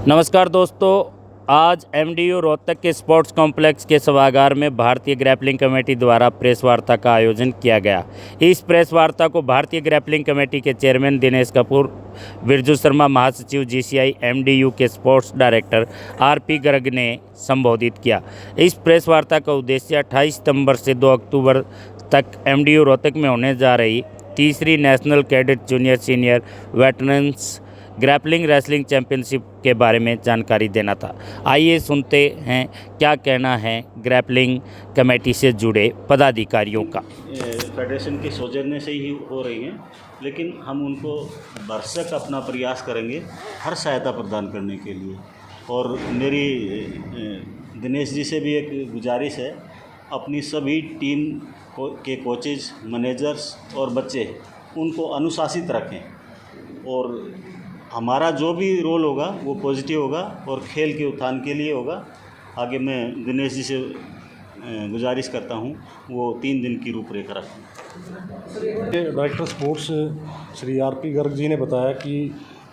नमस्कार दोस्तों, आज एमडीयू रोहतक के स्पोर्ट्स कॉम्प्लेक्स के सभागार में भारतीय ग्रैपलिंग कमेटी द्वारा प्रेस वार्ता का आयोजन किया गया। इस प्रेस वार्ता को भारतीय ग्रैपलिंग कमेटी के चेयरमैन दिनेश कपूर, बिरजू शर्मा महासचिव जीसीआई, एमडीयू के स्पोर्ट्स डायरेक्टर आरपी गर्ग ने संबोधित किया। इस प्रेस वार्ता का उद्देश्य 28 सितंबर से 2 अक्टूबर तक एमडीयू रोहतक में होने जा रही तीसरी national cadet junior senior veterans grappling wrestling championship के बारे में जानकारी देना था। आइए सुनते हैं क्या कहना है ग्रैपलिंग कमेटी से जुड़े पदाधिकारियों का। फेडरेशन के सौजन्य से ही हो रही हैं, लेकिन हम उनको भरसक अपना प्रयास करेंगे हर सहायता प्रदान करने के लिए। और मेरी दिनेश जी से भी एक गुजारिश है, अपनी सभी टीम के कोचेज, मैनेजर्स और बच्चे उनको अनुशासित रखें और हमारा जो भी रोल होगा वो पॉजिटिव होगा और खेल के उत्थान के लिए होगा। आगे मैं दिनेश जी से गुजारिश करता हूँ वो 3 दिन की रूपरेखा रखें। Director sports Shri RP Garg ji ने बताया कि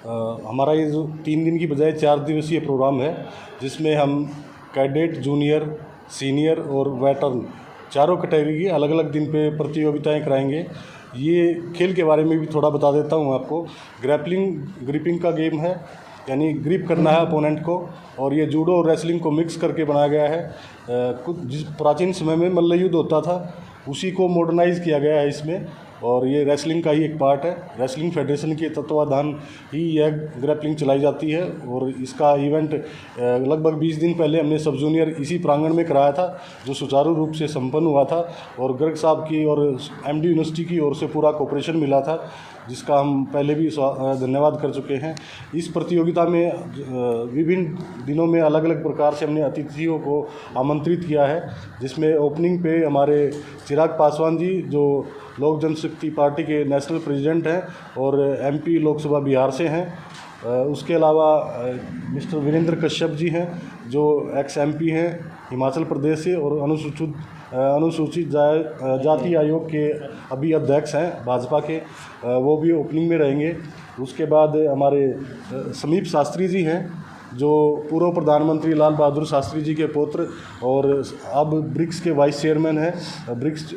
हमारा ये जो 3 दिन की बजाय 4 दिवसीय प्रोग्राम है, जिसमें हम कैडेट, जूनियर, सीनियर और वेटरन चारों कैटेगरी की अलग अलग दिन पे प्रतियोगिताएं कराएंगे। ये खेल के बारे में भी थोड़ा बता देता हूँ आपको। ग्रैपलिंग ग्रिपिंग का गेम है, यानी ग्रिप करना है अपोनेंट को, और ये जूडो और रेसलिंग को मिक्स करके बनाया गया है। कुछ जिस प्राचीन समय में मल्ल युद्ध होता था उसी को मॉडर्नाइज किया गया है इसमें, और ये रेसलिंग का ही एक पार्ट है। रेसलिंग फेडरेशन के तत्वाधान ही यह ग्रैपलिंग चलाई जाती है और इसका इवेंट लगभग 20 दिन पहले हमने सब जूनियर इसी प्रांगण में कराया था, जो सुचारू रूप से संपन्न हुआ था और गर्ग साहब की और एमडी यूनिवर्सिटी की ओर से पूरा कोऑपरेशन मिला था, जिसका हम पहले भी धन्यवाद कर चुके हैं। इस प्रतियोगिता में विभिन्न दिनों में अलग अलग प्रकार से हमने अतिथियों को आमंत्रित किया है, जिसमें ओपनिंग पे हमारे चिराग पासवान जी, जो लोक जनशक्ति पार्टी के नेशनल प्रेसिडेंट हैं और एमपी लोकसभा बिहार से हैं। उसके अलावा मिस्टर वीरेंद्र कश्यप जी हैं, जो एक्स एमपी हैं हिमाचल प्रदेश से और अनुसूचित जाति आयोग के अभी अध्यक्ष हैं भाजपा के, वो भी ओपनिंग में रहेंगे। उसके बाद हमारे समीप शास्त्री जी हैं, जो पूर्व प्रधानमंत्री लाल बहादुर शास्त्री जी के पुत्र और अब ब्रिक्स के वाइस चेयरमैन हैं। ब्रिक्स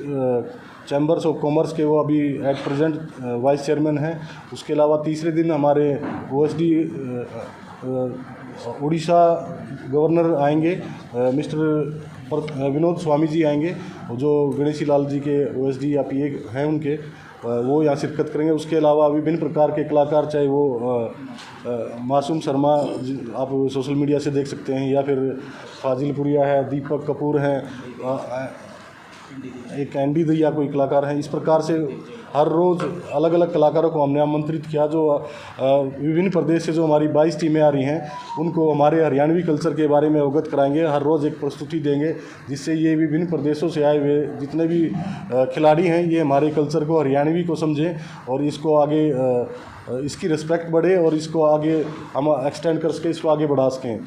चैम्बर्स ऑफ कॉमर्स के वो अभी एट प्रेजेंट वाइस चेयरमैन हैं। उसके अलावा तीसरे दिन हमारे ओएसडी उड़ीसा गवर्नर आएंगे, मिस्टर विनोद स्वामी जी आएंगे, जो गणेशी लाल जी के ओएसडी या पीए हैं उनके, वो यहाँ शिरकत करेंगे। उसके अलावा विभिन्न प्रकार के कलाकार, चाहे वो मासूम शर्मा आप सोशल मीडिया से देख सकते हैं, या फिर फाजिलपुरिया है, दीपक कपूर हैं, एक एंडी दैया कोई कलाकार हैं। इस प्रकार से हर रोज़ अलग अलग कलाकारों को हमने आमंत्रित किया, जो विभिन्न प्रदेश से जो हमारी 22 टीमें आ रही हैं उनको हमारे हरियाणवी कल्चर के बारे में अवगत कराएंगे। हर रोज़ एक प्रस्तुति देंगे, जिससे ये विभिन्न प्रदेशों से आए हुए जितने भी खिलाड़ी हैं ये हमारे कल्चर को, हरियाणवी को समझें और इसको आगे इसकी रिस्पेक्ट बढ़े और इसको आगे हम एक्सटेंड कर सकें, इसको आगे बढ़ा सकें।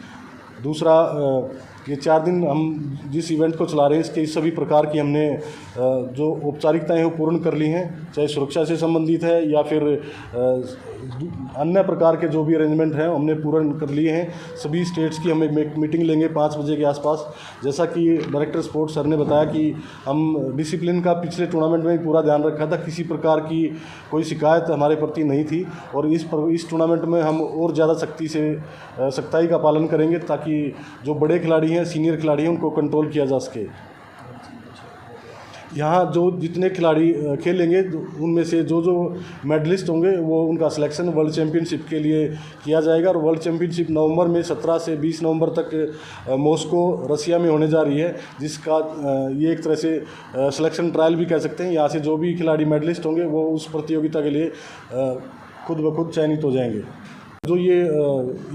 दूसरा, ये 4 दिन हम जिस इवेंट को चला रहे हैं इसके सभी प्रकार की हमने जो औपचारिकताएं हैं वो पूर्ण कर ली हैं, चाहे सुरक्षा से संबंधित है या फिर अन्य प्रकार के जो भी अरेंजमेंट हैं हमने पूर्ण कर लिए हैं। सभी स्टेट्स की हम एक मीटिंग लेंगे 5 बजे के आसपास। जैसा कि डायरेक्टर स्पोर्ट्स सर ने बताया कि हम डिसिप्लिन का पिछले टूर्नामेंट में भी पूरा ध्यान रखा था, किसी प्रकार की कोई शिकायत हमारे प्रति नहीं थी, और इस टूर्नामेंट में हम और ज़्यादा सख्ताई का पालन करेंगे, ताकि जो बड़े खिलाड़ी हैं, सीनियर खिलाड़ी हैं, उनको कंट्रोल किया जा सके। यहाँ जो जितने खिलाड़ी खेलेंगे उनमें से जो मेडलिस्ट होंगे वो उनका सिलेक्शन वर्ल्ड चैम्पियनशिप के लिए किया जाएगा, और वर्ल्ड चैम्पियनशिप नवंबर में 17 से 20 नवंबर तक मॉस्को रसिया में होने जा रही है, जिसका ये एक तरह से सिलेक्शन ट्रायल भी कह सकते हैं। यहाँ से जो भी खिलाड़ी मेडलिस्ट होंगे वो उस प्रतियोगिता के लिए खुद ब खुद चयनित हो जाएंगे। जो ये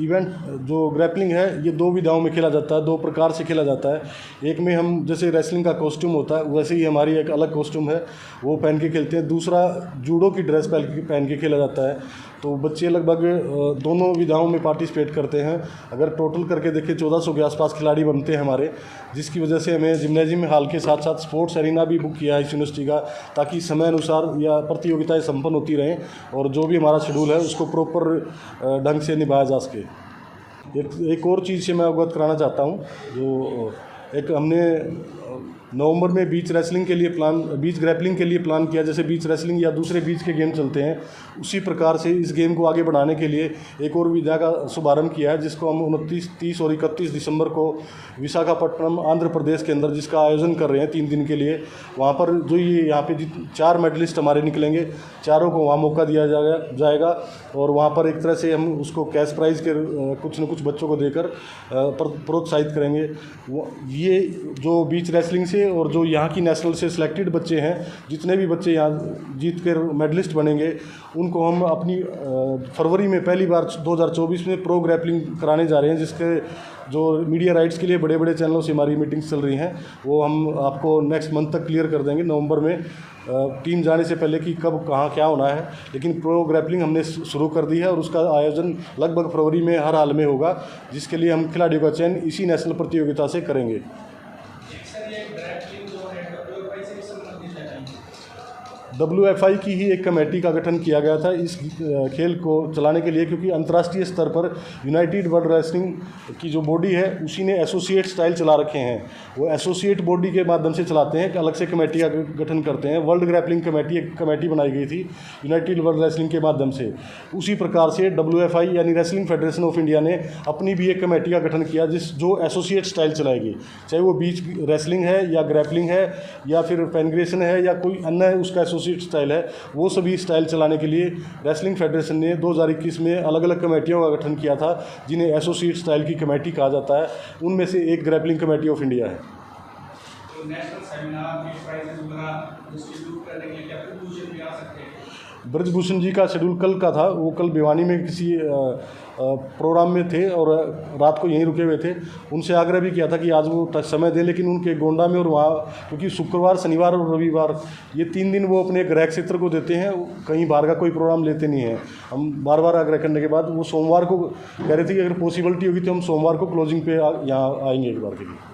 इवेंट जो ग्रैपलिंग है ये 2 विधाओं में खेला जाता है, 2 प्रकार से खेला जाता है। एक में हम जैसे रेसलिंग का कॉस्ट्यूम होता है वैसे ही हमारी एक अलग कॉस्ट्यूम है, वो पहन के खेलते हैं। दूसरा, जूडो की ड्रेस पहन के खेला जाता है। तो बच्चे लगभग दोनों विधाओं में पार्टिसिपेट करते हैं। अगर टोटल करके देखें 1400 के आसपास खिलाड़ी बनते हैं हमारे, जिसकी वजह से हमें जिम्नेजियम हॉल के साथ साथ स्पोर्ट्स एरिना भी बुक किया है इस यूनिवर्सिटी का, ताकि समय अनुसार या प्रतियोगिताएं संपन्न होती रहें और जो भी हमारा शेड्यूल है उसको प्रॉपर ढंग से निभाया जा सके। एक और चीज़ से मैं अवगत कराना चाहता हूँ, जो एक हमने नवंबर में बीच ग्रैप्लिंग के लिए प्लान किया। जैसे बीच रेसलिंग या दूसरे बीच के गेम चलते हैं, उसी प्रकार से इस गेम को आगे बढ़ाने के लिए एक और विधा का शुभारंभ किया है, जिसको हम 29, 30 और 31 दिसंबर को विशाखापट्टनम आंध्र प्रदेश के अंदर जिसका आयोजन कर रहे हैं 3 दिन के लिए। वहाँ पर जो ये यहाँ पे 4 मेडलिस्ट हमारे निकलेंगे, चारों को वहाँ मौका दिया जाएगा और वहाँ पर एक तरह से हम उसको कैश प्राइज़ के कुछ न कुछ बच्चों को देकर प्रोत्साहित करेंगे। ये जो बीच रेसलिंग से और जो यहाँ की नेशनल से सिलेक्टेड बच्चे हैं, जितने भी बच्चे यहाँ जीत कर मेडलिस्ट बनेंगे, उनको हम अपनी फरवरी में पहली बार 2024 में प्रो ग्रैपलिंग कराने जा रहे हैं, जिसके जो मीडिया राइट्स के लिए बड़े बड़े चैनलों से हमारी मीटिंग्स चल रही हैं, वो हम आपको नेक्स्ट मंथ तक क्लियर कर देंगे, नवंबर में टीम जाने से पहले कि कब कहाँ क्या होना है। लेकिन प्रो ग्रैपलिंग हमने शुरू कर दी है और उसका आयोजन लगभग फरवरी में हर हाल में होगा, जिसके लिए हम खिलाड़ियों का चयन इसी नेशनल प्रतियोगिता से करेंगे। WFI की ही एक कमेटी का गठन किया गया था इस खेल को चलाने के लिए, क्योंकि अंतर्राष्ट्रीय स्तर पर यूनाइटेड वर्ल्ड रेसलिंग की जो बॉडी है उसी ने एसोसिएट स्टाइल चला रखे हैं। वो एसोसिएट बॉडी के माध्यम से चलाते हैं, अलग से कमेटी का गठन करते हैं। वर्ल्ड ग्रैपलिंग कमेटी एक कमेटी बनाई गई थी यूनाइटेड वर्ल्ड रेसलिंग के माध्यम से। उसी प्रकार से WFI यानी रेसलिंग फेडरेशन ऑफ इंडिया ने अपनी भी एक कमेटी का गठन किया जो एसोसिएट स्टाइल चलाएगी, चाहे वो बीच रेसलिंग है या ग्रैपलिंग है या फिर पेनग्रेशन है या कोई अन्य उसका स्टाइल है। वो सभी स्टाइल चलाने के लिए रेसलिंग फेडरेशन ने 2021 में अलग अलग कमेटियों का गठन किया था, जिन्हें एसोसिएट स्टाइल की कमेटी कहा जाता है। उनमें से एक ग्रैपलिंग कमेटी ऑफ इंडिया है। तो नेशनल सेमिनार के प्राइजेस वगैरह डिस्ट्रीब्यूट करने के लिए क्या कंक्लूजन भी आ सकते हैं? ब्रजभूषण जी का शेड्यूल कल का था, वो कल भिवानी में किसी प्रोग्राम में थे और रात को यहीं रुके हुए थे। उनसे आग्रह भी किया था कि आज वो समय दें, लेकिन उनके गोंडा में और वहाँ, क्योंकि शुक्रवार, शनिवार और रविवार ये 3 दिन वो अपने गृह क्षेत्र को देते हैं, कहीं बाहर का कोई प्रोग्राम लेते नहीं हैं। हम बार बार आग्रह करने के बाद वो सोमवार को कह रहे थे कि अगर पॉसिबिलिटी होगी तो हम सोमवार को क्लोजिंग पे यहाँ आएंगे एक बार के लिए।